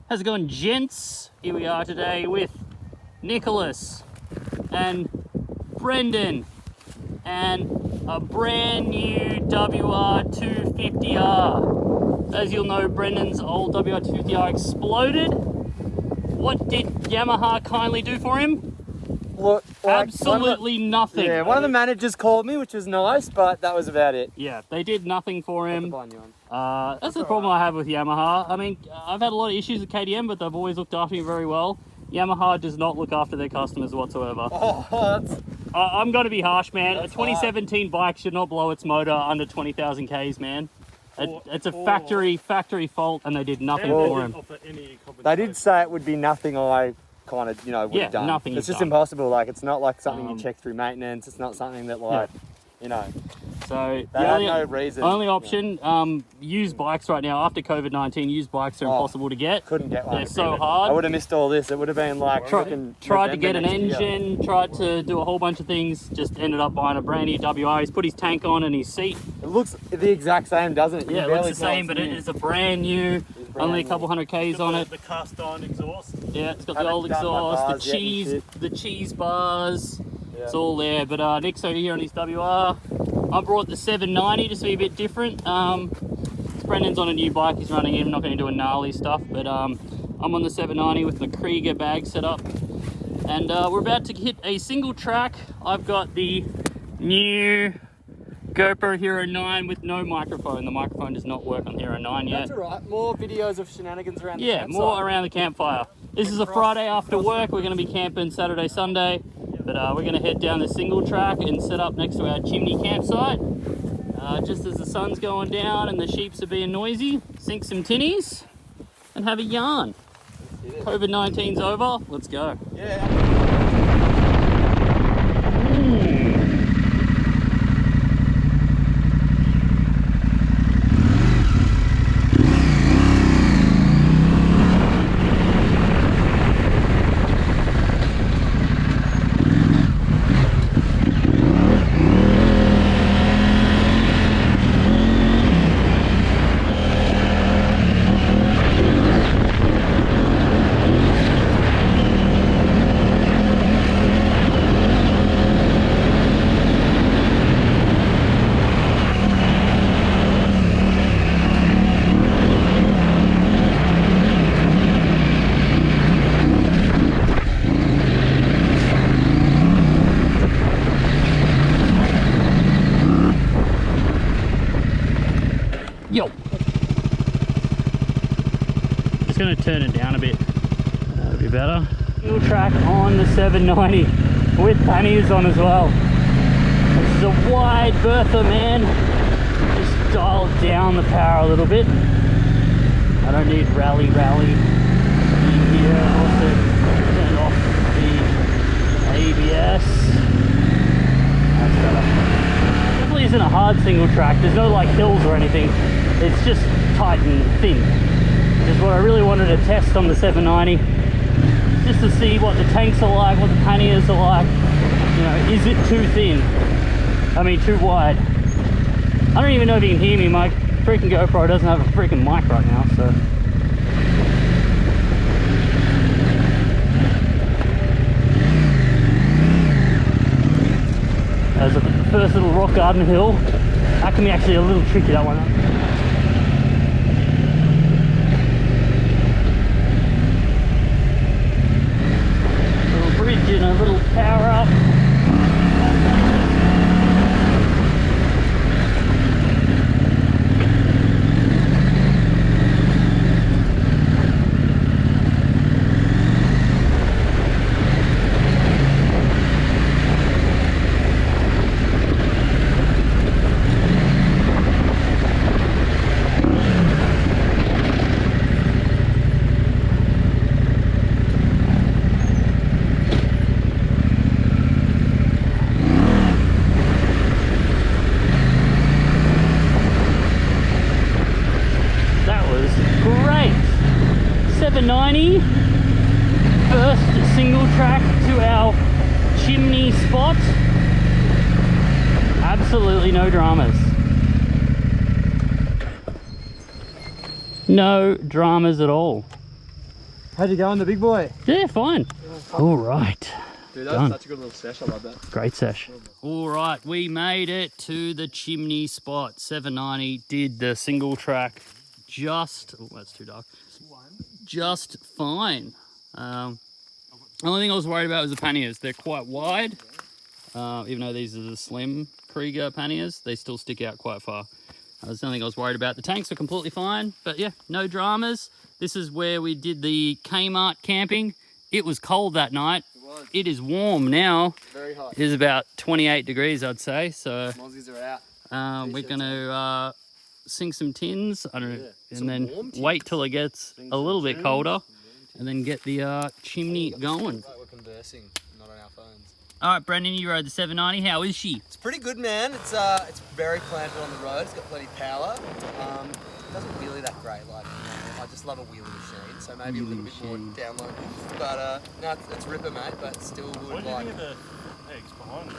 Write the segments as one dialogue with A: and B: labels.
A: How's it going, gents? Here we are today with Nicholas and Brendan and a brand new WR250R. As you'll know, Brendan's old WR250R exploded. What did Yamaha kindly do for him?
B: Look, like
A: absolutely nothing.
B: Yeah, one of the managers called me, which was nice, but that was about it.
A: Yeah, they did nothing for him. That's the
B: all
A: problem I have with Yamaha. I mean, I've had a lot of issues with KTM, but they've always looked after me very well. Yamaha does not look after their customers whatsoever. I'm going to be harsh, man. A 2017 bike should not blow its motor under 20,000 Ks, man. It's a factory fault, and they did nothing for him.
B: They did say it would be nothing I kind of, would have done.
A: Nothing.
B: It's just impossible. Like, it's not like something you check through maintenance. It's not something that, like,
A: So
B: they had no reason.
A: Only option, used bikes right now. After COVID-19, used bikes are impossible to get.
B: Couldn't get one.
A: They're so hard.
B: I would have missed all this. It would have been like
A: tried to get an engine, tried to do a whole bunch of things. Just ended up buying a brand new WR. He's put his tank on and his seat.
B: It looks the exact same, doesn't it?
A: Yeah, it looks the same, but it is a brand new. Only a couple hundred Ks on it.
C: The cast iron exhaust.
A: Yeah, it's got the old exhaust, the cheese bars. Yeah. It's all there. But Nick's over here on his WR. I brought the 790 just to be a bit different. Brendan's on a new bike he's running in. I'm not going to do a gnarly stuff, but I'm on the 790 with my Krieger bag set up. And we're about to hit a single track. I've got the new GoPro Hero 9 with no microphone. The microphone does not work on Hero 9 yet.
B: That's alright. More videos of shenanigans around the campsite.
A: Yeah, more around the campfire. This is a Friday after work. We're going to be camping Saturday, Sunday. But we're going to head down the single track and set up next to our chimney campsite. Just as the sun's going down and the sheeps are being noisy, sink some tinnies and have a yarn. COVID-19's over. Let's go.
B: Yeah.
A: Yo! Just going to turn it down a bit. That'll be better. Single track on the 790 with panniers on as well. This is a wide bertha, man. Just dial down the power a little bit. I don't need rally in here. Also turn off the ABS. That's better. Definitely isn't a hard single track. There's no like hills or anything. It's just tight and thin. Which is what I really wanted to test on the 790. Just to see what the tanks are like, what the panniers are like. Is it too thin? I mean, too wide. I don't even know if you can hear me. My freaking GoPro doesn't have a freaking mic right now, so. There's the first little rock garden hill. That can be actually a little tricky, that one. Little bridge and a little power up. Great 790, first single track to our chimney spot. Absolutely no dramas. No dramas at all.
B: How'd you go on the big boy?
A: Yeah, fine. All right.
C: Dude, that was such a good little sesh. I love that.
A: Great sesh. All right, we made it to the chimney spot. 790, did the single track just, oh, that's too dark. Just fine. Only thing I was worried about was the panniers. They're quite wide. Even though these are the slim Krieger panniers, they still stick out quite far. That's the only thing I was worried about. The tanks are completely fine, but yeah, no dramas. This is where we did the Kmart camping. It was cold that night.
C: It was.
A: It is warm now.
C: Very hot.
A: It is about 28 degrees, I'd say. So
C: Mozzies are out.
A: we're going to sink some tins, I don't know,
C: Yeah.
A: and then wait till it gets a little bit colder, and then get the chimney going.
C: Like we're conversing, not on our phones.
A: All right, Brendan, you rode the 790. How is she?
C: It's pretty good, man. It's very planted on the road. It's got plenty of power. It doesn't wheelie that great. Like, you know, I just love a wheelie machine, so maybe a little bit more download. But no, it's ripper, mate. But still would
D: What do you
C: like.
D: think of the pegs behind you?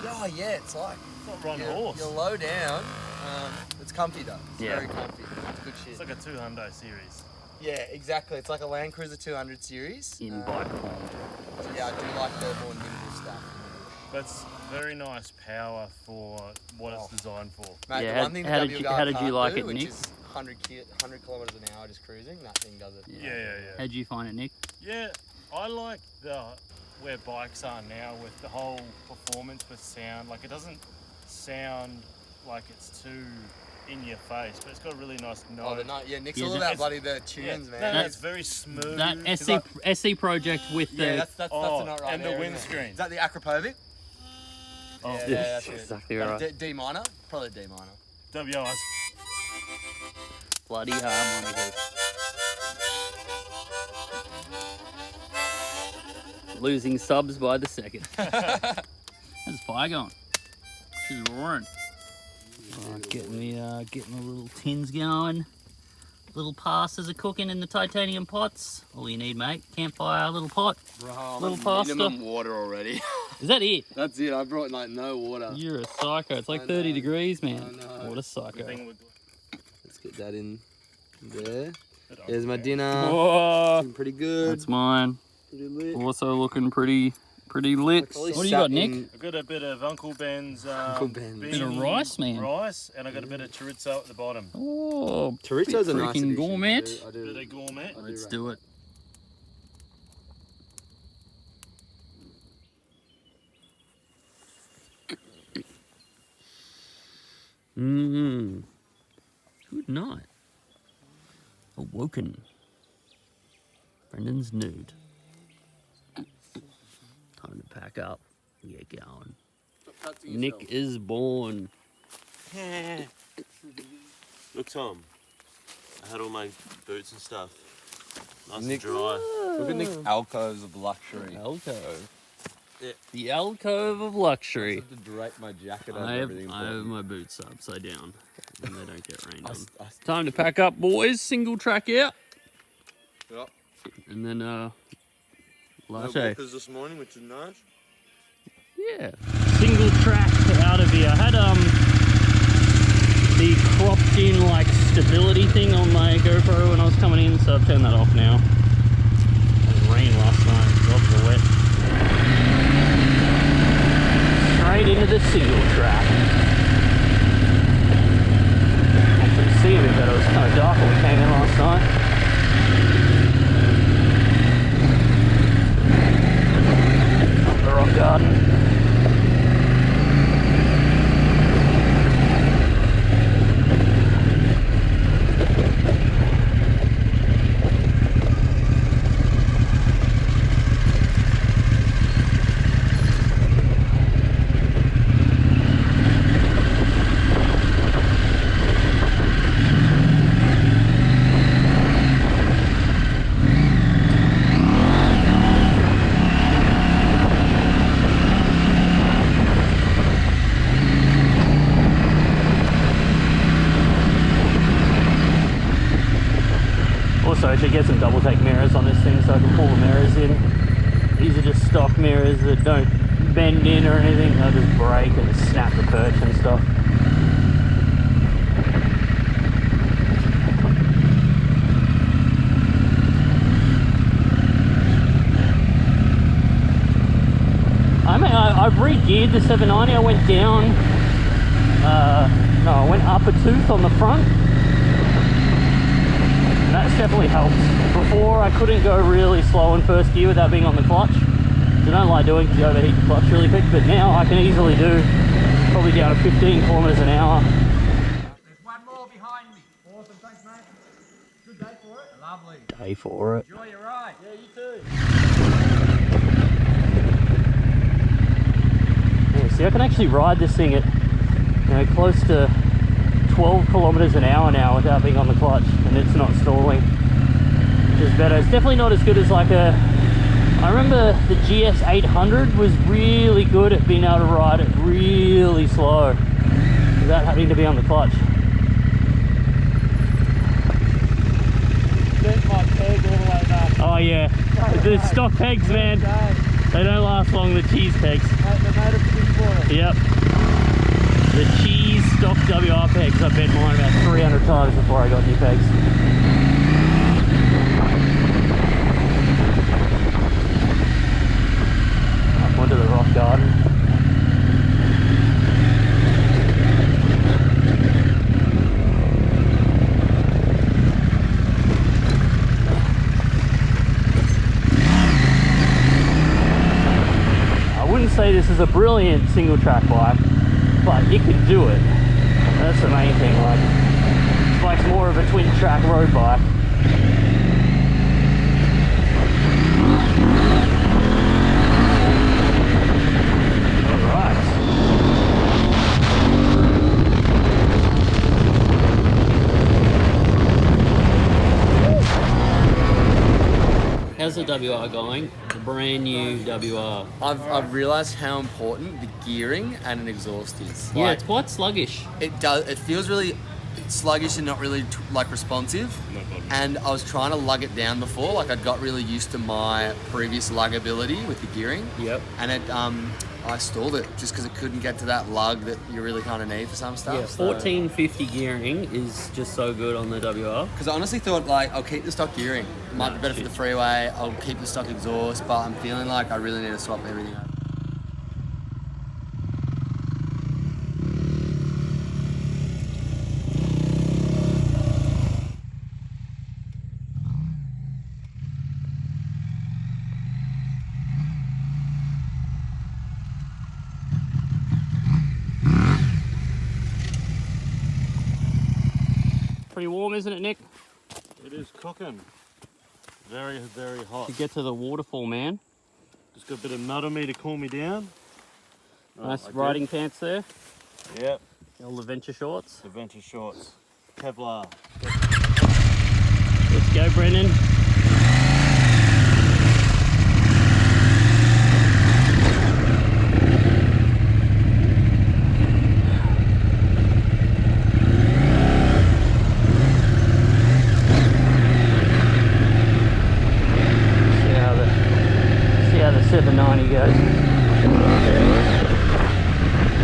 C: Oh yeah, it's like
D: It's not riding a horse.
C: you're low down. It's comfy though. It's
A: Yeah.
C: very comfy. It's good shit.
D: It's like a 200 series.
C: Yeah, exactly. It's like a Land Cruiser 200 series.
A: In bike form.
C: Yeah, I do like the more nimble stuff.
D: But it's very nice power for what it's designed for.
C: Mate,
A: Yeah,
C: the one thing
A: how
C: the
A: did
C: W
A: you-
C: Guard
A: how did you
C: can't
A: like
C: do,
A: it,
C: which
A: Nick?
C: is 100 kilometers an hour just cruising, that thing does it.
D: Yeah.
A: How'd you find it, Nick?
D: Yeah, I like where bikes are now with the whole performance with sound. Like, it doesn't sound like it's too in your face, but it's got a really nice
C: Oh,
D: note.
C: the night, yeah, Nick's
A: Yeah,
C: all
A: that-
C: about
D: it's-
C: bloody the tunes, man.
D: No, it's very smooth.
A: That SC project with the...
C: Yeah, that's the night right
D: and
C: there,
D: the
C: isn't it?
D: windscreen.
C: Is that the Akrapovic?
D: Oh,
C: Yeah,
A: yes,
C: that's it.
A: exactly right.
C: D minor? Probably D minor.
D: WRs.
A: Bloody harmonicas. Losing subs by the second. There's fire going. She's roaring. Getting the little tins going. Little pastas are cooking in the titanium pots. All you need, mate. Campfire, little pot.
C: Bro,
A: Little pasta.
C: minimum water already.
A: Is that it?
C: That's it. I brought like no water.
A: You're a psycho. It's like
C: I
A: 30
C: know.
A: degrees, man.
C: I know.
A: What a psycho.
C: Let's get that in there. There's my dinner.
A: Whoa.
C: Looking pretty good.
A: That's mine.
C: Pretty lit.
A: Also looking pretty lit.
C: Actually
A: What do you got,
C: sat
A: Nick?
C: in-
D: I've got a bit of Uncle Ben's
C: Uncle Ben's.
D: bean
A: Bit of rice, man.
D: rice, and I got a bit of chorizo at the bottom.
A: Oh,
C: Chorizo's a nice
A: freaking
C: addition.
A: gourmet.
C: I
D: Bit
C: do.
D: of gourmet.
A: Let's do it. Good night. Awoken. Brendan's nude. Time to pack up and get going. Nick is born.
E: Look, Tom, I had all my boots and stuff nice
C: Nick-
E: and dry.
C: Look at Nick's alcoves of luxury.
A: Alcove.
E: Yeah.
A: The alcove of luxury.
C: I have to drape my jacket over
A: I have
C: everything.
A: my boots upside down and they don't get rained on.
C: I-
A: Time to pack up, boys. Single track out.
C: Yep.
A: And then
E: No
A: latte.
E: walkers this morning, which is nice.
A: Yeah. Single track out of here. I had the cropped in like stability thing on my GoPro when I was coming in, so I've turned that off now. It was rain last night. Jobs are wet. Straight into the single track. I couldn't see a bit better. It was kind of dark when we came in last night. The rock garden. Also, I should get some double take mirrors on this thing so I can pull the mirrors in. These are just stock mirrors that don't bend in or anything. They'll just break and snap the perch and stuff. I've re-geared the 790. I went down, no, I went up a tooth on the front. And that's definitely helped. Before, I couldn't go really slow in first gear without being on the clutch. I don't like doing because you overheat the clutch really quick, but now I can easily do probably down to 15 kilometers an hour.
F: There's one more behind me. Awesome, thanks mate. Good day for it. Lovely.
A: Day for it.
F: Enjoy your ride.
D: Yeah, you too.
A: Yeah, see, I can actually ride this thing at, you know, close to 12 kilometers an hour now without being on the clutch, and it's not stalling, which is better. It's definitely not as good as like a, I remember the GS 800 was really good at being able to ride it really slow without having to be on the clutch.
B: Bent my peg all the way back.
A: Oh yeah, the stock pegs, man, they don't last long, the cheese pegs.
B: Mate, they made a big for it.
A: Yep. The cheese stock WR pegs, I bent mine about 300 times before I got new pegs. Up onto the rock garden. I wouldn't say this is a brilliant single track bike, but it can do it. That's the main thing. Like, this bike's more of a twin track road bike. Alright. How's the WR going? The brand new WR.
C: I've realised how important the gearing and an exhaust is.
A: Yeah,
C: Like,
A: it's quite sluggish.
C: it does. It feels really sluggish and not really like responsive. And I was trying to lug it down before. Like, I'd got really used to my previous lugability with the gearing.
A: Yep.
C: And it, I stalled it just because it couldn't get to that lug that you really kind of need for some stuff.
A: Yeah, 1450 gearing is just so good on the WR.
C: Because I honestly thought, like, I'll keep the stock gearing. It might be better for the freeway. I'll keep the stock exhaust, but I'm feeling like I really need to swap everything over.
A: Pretty warm, isn't it, Nick?
D: It is cooking. Very, very hot.
A: To get to the waterfall, man.
D: Just got a bit of nut on me to cool me down.
A: Nice
D: I
A: riding pants there.
D: did. Yep,
A: All adventure shorts.
D: adventure shorts. Kevlar.
A: Let's go, Brendan. See how the 790 goes.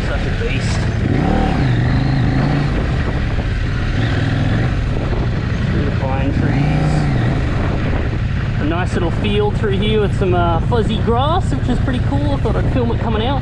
A: Such a beast. Through the pine trees. A nice little field through here with some fuzzy grass, which is pretty cool. I thought I'd film it coming out.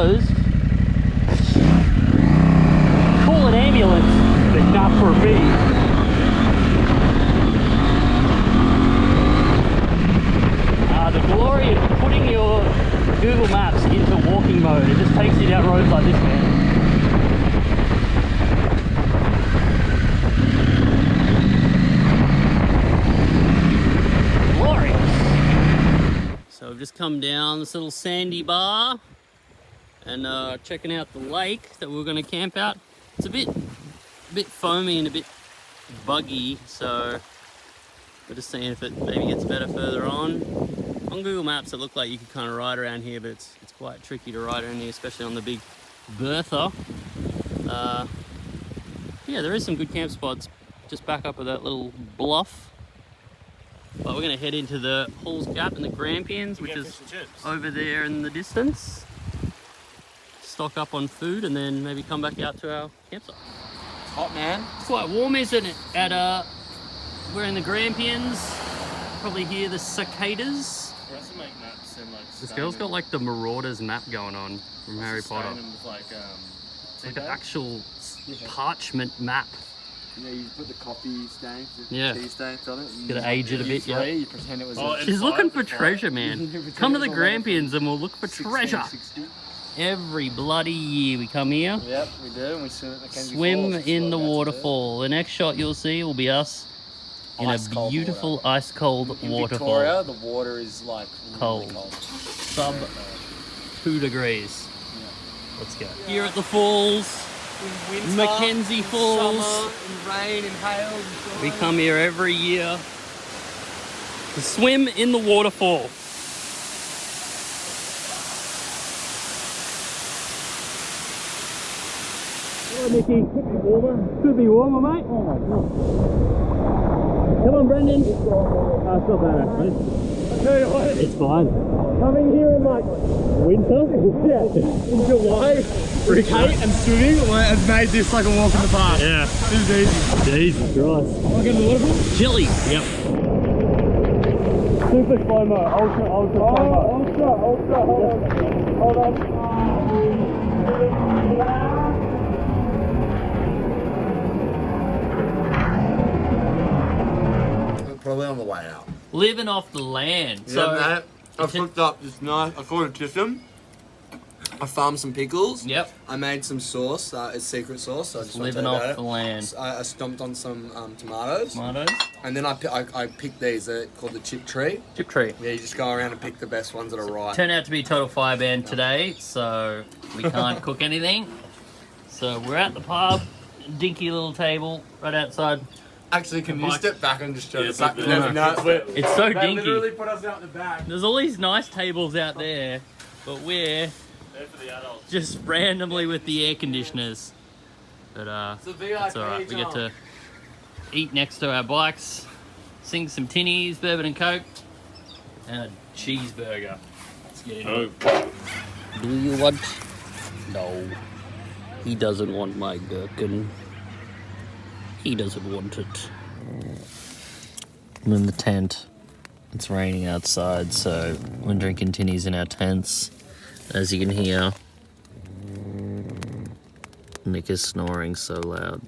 A: closed, call an ambulance, but not for me. The glory of putting your Google Maps into walking mode, it just takes you down roads like this, man. Glorious. So we've just come down this little sandy bar and checking out the lake that we were going to camp out. It's a bit foamy and a bit buggy, so we're just seeing if it maybe gets better further on. On Google Maps, it looked like you could kind of ride around here, but it's quite tricky to ride around here, especially on the big Bertha. Yeah, there is some good camp spots just back up at that little bluff. But we're going to head into the Halls Gap and the Grampians, which is over there in the distance. Stock up on food and then maybe come back out to our campsite.
C: It's hot, man.
A: It's quite warm, isn't it? We're in the Grampians. Probably hear the cicadas.
D: For us to make maps and like
A: This girl's got like the Marauders map going on from Harry Potter.
D: With, like,
A: It's like an actual parchment map.
B: You know, you put the coffee stains, the
A: Yeah.
B: tea stains on it.
A: Gotta age it a bit, yeah.
B: You pretend it was
D: Oh,
B: a
A: She's looking for treasure, man.
B: Pretend
A: Come to
B: it
A: the
B: was all made
A: Grampians and we'll look for treasure.
B: 1660.
A: Every bloody year we come here.
B: Yep, we do, and we swim at Mackenzie
A: Swim
B: Falls.
A: in the
B: That's what
A: waterfall. The next shot you'll see will be us in
B: Ice
A: a
B: cold
A: beautiful
B: water.
A: ice cold
B: In
A: waterfall.
B: Victoria, the water is like really
A: Cold.
B: cold.
A: Sub 2 degrees. Let's go. Here at the falls,
C: In winter,
A: Mackenzie
C: in
A: Falls.
C: summer, in rain, in hail, in storm.
A: We come here every year to swim in the waterfall. Hello, Mickey. Could be warmer, mate. Oh my god. Come on, Brendan. It's not bad, actually. I tell you what, it's fine. Coming here in like winter, yeah, in July,
B: Kate and swimming has made this like a walk in the park.
A: yeah.
B: This is easy.
A: Jesus Christ.
B: Want to go to the waterfall?
A: Chilly. Yep.
B: Super slow mo, ultra slow mo. Ultra, hold on. Probably on the way out.
A: Living off the land. So,
C: Yeah, mate. I cooked up this nice. I caught a chicken. I farmed some pickles.
A: yep.
C: I made some sauce. It's secret sauce. So I just want to
A: Living
C: tell you
A: off
C: about
A: the
C: it.
A: land.
C: I stomped on some tomatoes,
A: Tomatoes.
C: and then I picked these. They're called the chip tree.
A: Chip tree.
C: Yeah, you just go around and pick the best ones that are right.
A: Turned out to be total fire ban today, so we can't cook anything. So we're at the pub, dinky little table right outside.
C: Actually, can you
A: Mike.
C: step back and just show the
D: but
C: back?
D: no.
A: It's so
B: They
A: dinky.
B: literally put us out the back.
A: There's all these nice tables out there, but we're
D: They're for the adults.
A: just randomly with the air conditioners. But
B: It's a VIP
A: it's alright. We get to eat next to our bikes, sing some tinnies, bourbon and coke, and a cheeseburger. Let's get into it. Do you want? No. He doesn't want my gherkin. He doesn't want it. I'm in the tent. It's raining outside, so we're drinking tinnies in our tents. As you can hear, Nick is snoring so loud.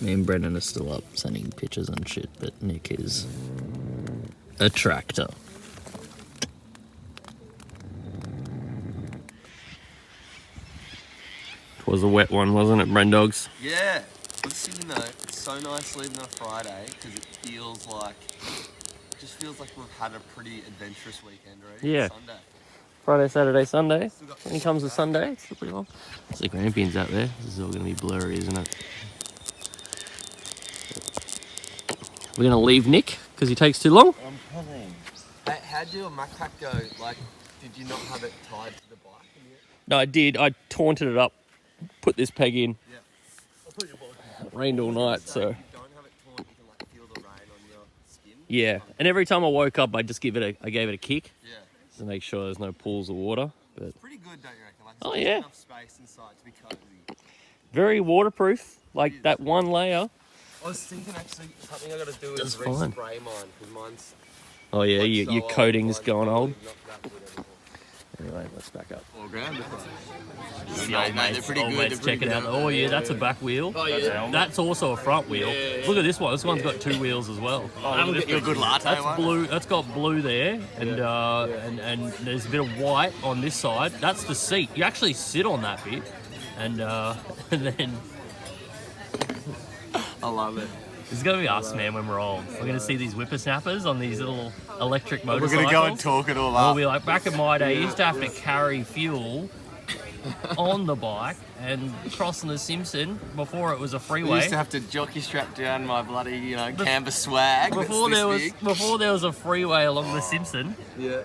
A: Me and Brendan are still up sending pictures and shit, but Nick is a tractor. It was a wet one, wasn't it, Brendogs?
C: Yeah. Listen, you know, it's so nice leaving on a Friday because it just feels like we've had a pretty adventurous weekend already.
A: Yeah.
C: Sunday.
A: Friday, Saturday, Sunday.
C: Still got
A: When it comes to Sunday, it's still pretty long. There's the Grampians out there. This is all going to be blurry, isn't it? We're going to leave Nick because he takes too long.
E: I'm coming.
C: Hey, how'd your backpack go? Like, did you not have it tied to the bike?
A: No, I did. I taunted it up, put this peg in.
C: Yeah.
A: It rained all night, so
C: If you don't have it torn, you can like feel the rain on your skin.
A: yeah. And every time I woke up, I gave it a kick
C: Yeah.
A: to make sure there's no pools of water. But
C: Pretty good, don't you reckon? Like,
A: Oh,
C: there's
A: yeah.
C: enough space inside to be cozy.
A: very waterproof, like that one layer.
C: I was thinking actually something I got to do
A: That's
C: is
A: fine.
C: respray mine because mine's
A: Oh yeah,
C: like,
A: your
C: so
A: coating's
C: old,
A: going
C: mine's
A: old.
C: probably not that good anymore.
A: Anyway, let's back up.
C: All ground.
A: The old mates check it out. Oh yeah, that's a back wheel.
C: Oh yeah.
A: That's also a front wheel. Look at this one. This one's got 2 wheels as well.
C: That'll get you a good latte.
A: That's blue. That's got blue there, and there's a bit of white on this side. That's the seat. You actually sit on that bit, and then
C: I love it.
A: it's gonna be us, man. When we're old, we're gonna see these whippersnappers on these little electric motorcycles.
C: We're gonna go and talk it all
A: We'll
C: up.
A: be like, back in my day, you used to have to carry fuel on the bike and crossing the Simpson before it was a
C: I
A: freeway.
C: used to have to jockey strap down my bloody, canvas swag.
A: Before there was a freeway along the Simpson.
C: Yeah.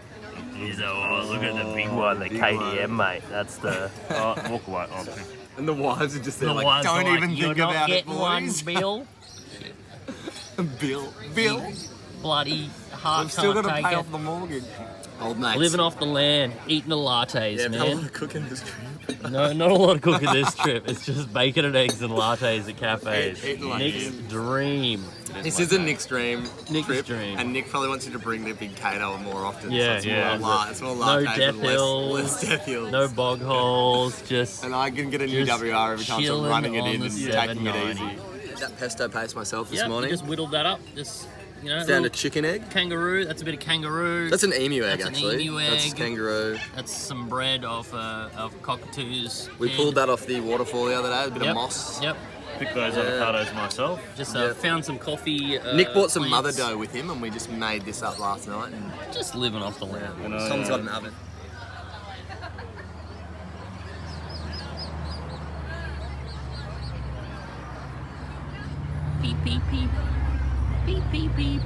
A: Oh, look at the big one, the KTM, mate. That's the.
D: Walk away.
C: And the wives are just there
A: The
C: like,
A: ones
C: don't
A: like,
C: even
A: you're
C: think
A: not
C: about it,
A: getting one,
C: boys.
A: Bill.
C: Bill.
A: Bloody heart
C: I've still got
A: can't
C: to
A: take
C: pay
A: it.
C: off the mortgage. Old mates.
A: Living off the land, eating the lattes,
C: yeah,
A: man.
C: man. Cooking this trip.
A: No, not a lot of cooking this trip. It's just bacon and eggs and lattes at cafes.
C: Eating like
A: Nick's
C: him.
A: dream.
C: This is a Nick's dream
A: Nick's
C: trip,
A: dream.
C: and Nick probably wants you to bring the big Kato more often.
A: Yeah,
C: so
A: yeah.
C: It's more
A: No
C: lattes
A: death
C: and
A: hills.
C: less death hills.
A: No bog holes, just
C: And I can get a new
A: just
C: WR every time, so I'm
A: chilling
C: running it
A: on
C: in
A: the
C: and taking it
A: 790.
C: easy. That pesto paste myself this
A: Yep,
C: morning.
A: you just whittled that up. Just,
C: Found
A: little
C: a chicken egg.
A: kangaroo. That's a bit of kangaroo.
C: That's an emu egg,
A: That's an
C: actually.
A: emu
C: That's
A: egg.
C: kangaroo.
A: That's some bread of cockatoos.
C: We
A: head.
C: pulled that off the waterfall the other day. A bit of moss.
A: Yep.
D: Pick those avocados myself.
A: Just
C: Yeah.
A: found some coffee.
C: Nick bought some mother
A: plants.
C: dough with him, and we just made this up last night. And
A: Just living off the land.
C: Tom's got an oven.
A: Beep beep beep. Beep beep beep.